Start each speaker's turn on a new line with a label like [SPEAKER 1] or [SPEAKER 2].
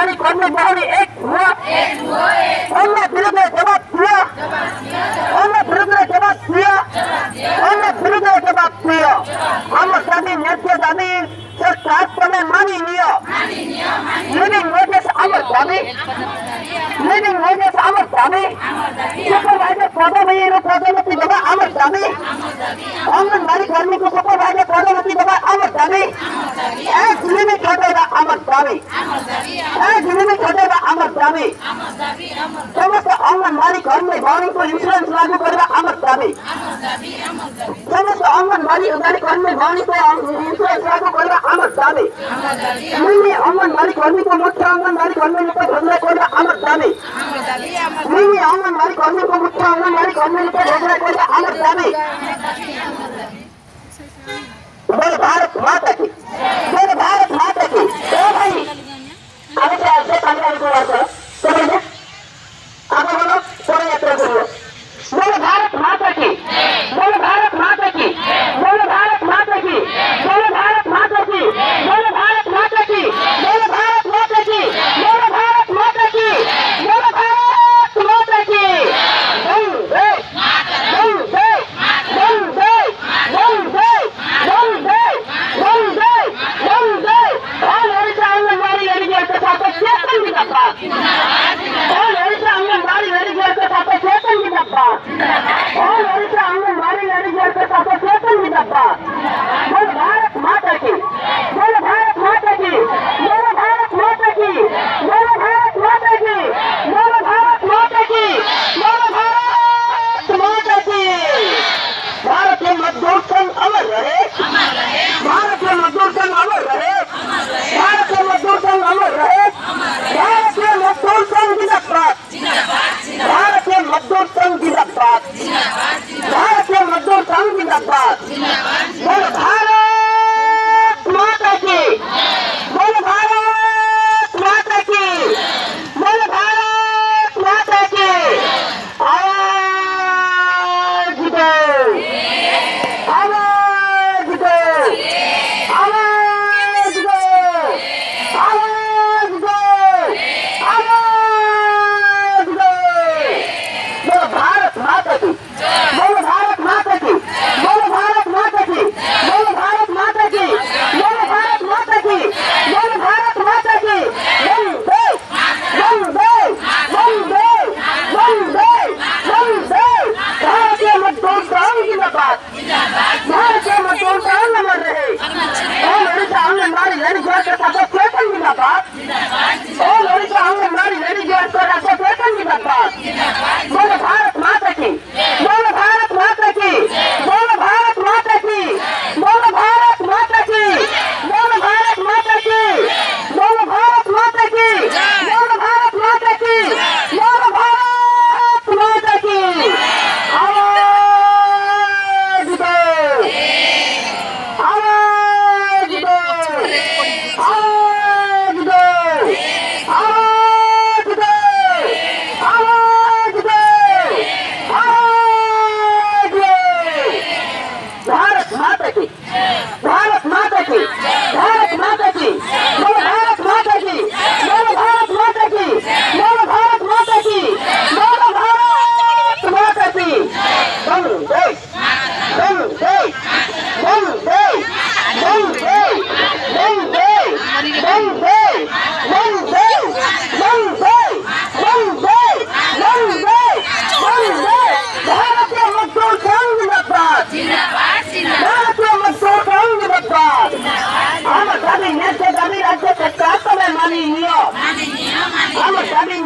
[SPEAKER 1] आंगनबाड़ी कर्मी बाहिनी एक हुआ अन्य विरुद्ध जवाब दिया अन्य विरुद्ध जवाब दिया अन्य विरुद्ध जवाब दिया আমার দাবি ন্যায্য দাবি সরকার তুমি মানি নিও লিভিং ওয়েজেস আমার দাবি লিভিং ওয়েজেস আমার দাবি সুপারভাইজার পদবীর পদোন্নতি দেওয়া আমার দাবি অঙ্গনবাড়ি কর্মীকে সুপারভাইজার পদোন্নতি দেওয়া আমার দাবি এক লিমিট হটেবা আমার দাবি এক লিমিট হটেবা আমার দাবি সমস্ত অঙ্গনবাড়ি কর্মী বাহিনীকে ইন্স্যুরেন্স লাগু করবা আমার দাবি সমস্ত অঙ্গনবাড়ি কর্মী বাহিনীকে ইন্স্যুরেন্স লাগু করবা আমার দাবি মিনি অঙ্গনবাড়ি কর্মীকে মুখ্য অঙ্গনবাড়ি কর্মীর উপর ঘোষণা করবা আমার দাবি মিনি অঙ্গনবাড়ি কর্মীকে মুখ্য অঙ্গনবাড়ি কর্মীর উপর ঘোষণা করবা আমার দাবি बोल भारत माता की बोल भारत माता की ओ भाई आगे से आगे पंजाबी को बात करो तो बोलो आगे बोलो थोड़ा यात्रा करो बोल भारत माता की बोल भारत माता की बोल भारत माता की बोल भारत माता की बोल भारत माता की बोल भारत माता की बोल भारत माता की बोल भारत माता की वंदे वंदे वंदे वंदे वंदे वंदे वंदे और ओडिशा आंगनबाड़ी लड़कियों के साथ चेतन जिंदाबाद और ओडिशा आंगनबाड़ी लड़कियों के साथ चेतन जिंदाबाद और ओडिशा आंगनबाड़ी लड़कियों के साथ चेतन जिंदाबाद बोल भारत माता की बोल भारत माता की बोल भारत माता की बोल भारत माता की बोल भारत माता की बोल भारत माता की भारतीय मजदूर संघ अमर रहे भारतीय मजदूर संघ अमर रहे भारतीय मजदूर संघ अमर रहे भारतीय मजदूर संघ जिंदाबाद भारतीय मजदूर संघ जिंदाबाद भारतीय मजदूर संघ जिंदाबाद बोल भारत माता की बोल भारत माता की बोल भारत माता की आवाज दो आवाज दो आवाज दो आवाज दो आवाज दो बोल भारत माता की बोल भारत माता की बोल भारत माता की बोल भारत माता की बोल भारत माता की बोल भारत माता की वंदे वंदे वंदे वंदे वंदे भारतीय मजदूर संघ जिंदाबाद भारतीय मजदूर संघ अमर रहे और ओडिशा आंगनबाड़ी लड़कियों के साथ चेतन जिंदाबाद और ओडिशा आंगनबाड़ी लड़कियों के साथ चेतन जिंदाबाद बोल भारत माता की बोल भारत माता की बोल भारत माता की बोल भारत माता की बोल भारत माता की बोल भारत माता की बोल भारत माता की बोल भारत माता की आवाज दो आवाज दो आवाज दो आवाज दो आवाज दो आवाज दो भारत माता की भारत माता की भारत माता की बोल भारत माता की बोल भारत माता की बोल भारत माता की बोल भारत माता की वंदे वंदे वंदे वंदे वंदे वंदे वंदे वंदे वंदे वंदे वंदे भारतीय मजदूर संघ जिंदाबाद भारतीय मजदूर संघ जिंदाबाद আমার দাবি ন্যায্য দাবি রাজ্য সরকার তবে মানি নিও আমার দাবি